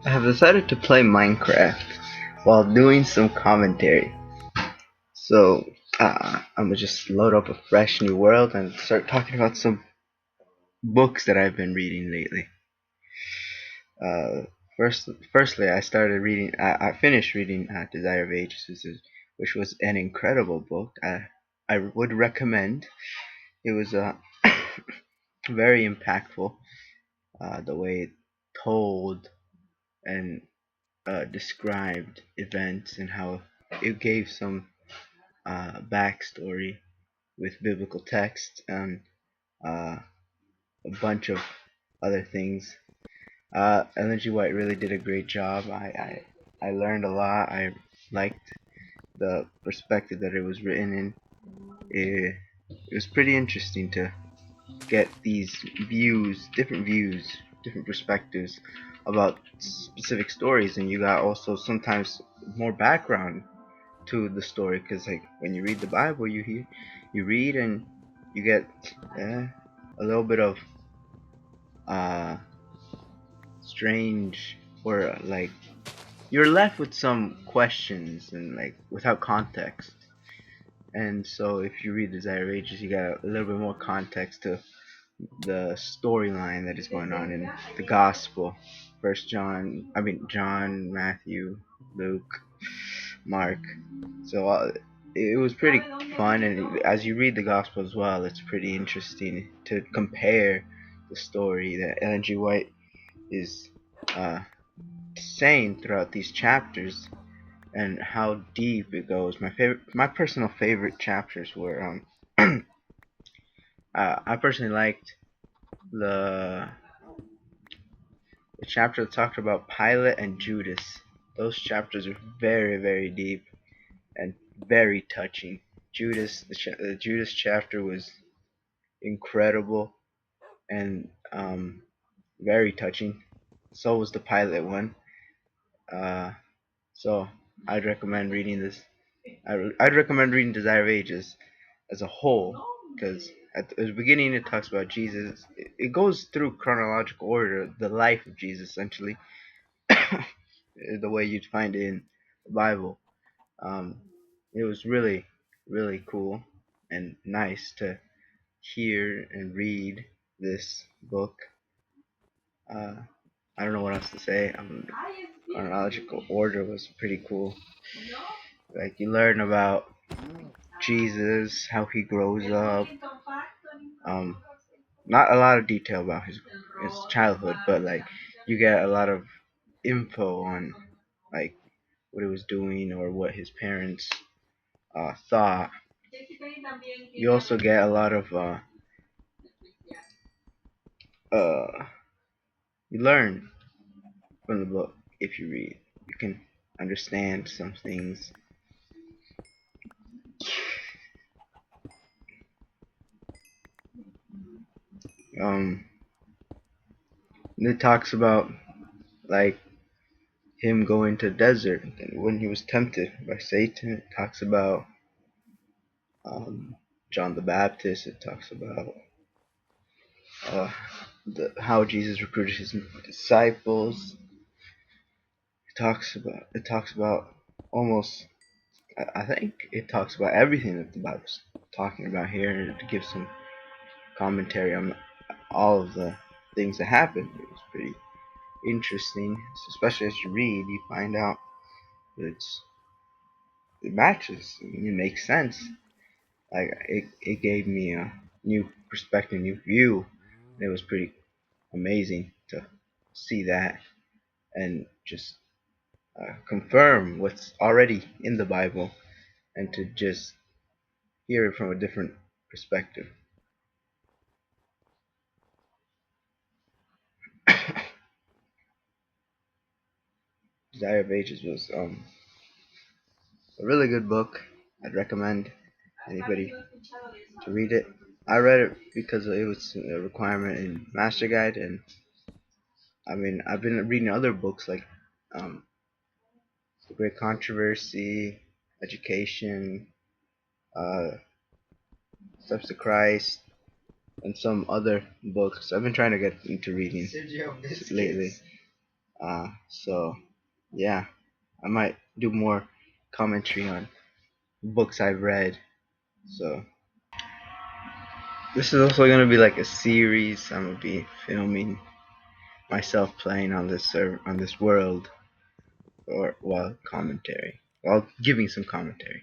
I have decided to play Minecraft while doing some commentary. So I'm gonna just load up a fresh new world and start talking about some books that I've been reading lately. Uh, firstly, I started reading. I finished reading Desire of Ages, which was an incredible book. I would recommend. It was very impactful. The way it told and described events and how it gave some backstory with biblical text and uh, a bunch of other things. Ellen G. White really did a great job. I learned a lot. I liked the perspective that it was written in. It was pretty interesting to get these different perspectives about specific stories, and you got also sometimes more background to the story because like when you read the Bible, you read and you get a little bit of uh, strange or like you're left with some questions and like without context. And so if you read Desire of Ages, you got a little bit more context to the storyline that is going on in the gospel. John, Matthew, Luke, Mark. So it was pretty fun, and as you read the gospel as well, it's pretty interesting to compare the story that Ellen G. White is uh, saying throughout these chapters and how deep it goes. My personal favorite chapters were I personally liked the the chapter that talked about Pilate and Judas. Those chapters are very deep and very touching. The Judas chapter was incredible and very touching. So was the Pilate one. Uh, so I'd recommend reading this. I'd recommend reading Desire of Ages as a whole because at the beginning it talks about Jesus. It goes through chronological order, the life of Jesus essentially, the way you'd find it in the Bible. Um, it was really cool and nice to hear and read this book. Uh, I don't know what else to say. Chronological order was pretty cool. Like you learn about Jesus, how he grows up. Um, Not a lot of detail about his childhood, but like you get a lot of info on like what he was doing or what his parents thought. You also get a lot of uh, you learn from the book if you read. You can understand some things. Um, it talks about like him going to the desert and when he was tempted by Satan. It talks about um, John the Baptist. It talks about uh, how Jesus recruited his disciples. It talks about almost. I think it talks about everything that the Bible's talking about here to give some commentary on all of the things that happened. It was pretty interesting, especially as you read, you find out that it matches. I mean, it makes sense. Like it gave me a new perspective, new view. It was pretty amazing to see that and just confirm what's already in the Bible and to just hear it from a different perspective. Desire of Ages was a really good book. I'd recommend anybody to read it. I read it because it was a requirement in Master Guide, and I mean I've been reading other books like um, The Great Controversy, Education, uh, Steps to Christ, and some other books. I've been trying to get into reading lately. So yeah, I might do more commentary on books I've read. So this is also gonna be like a series. I'm gonna be filming myself playing on this on this world, or while giving some commentary.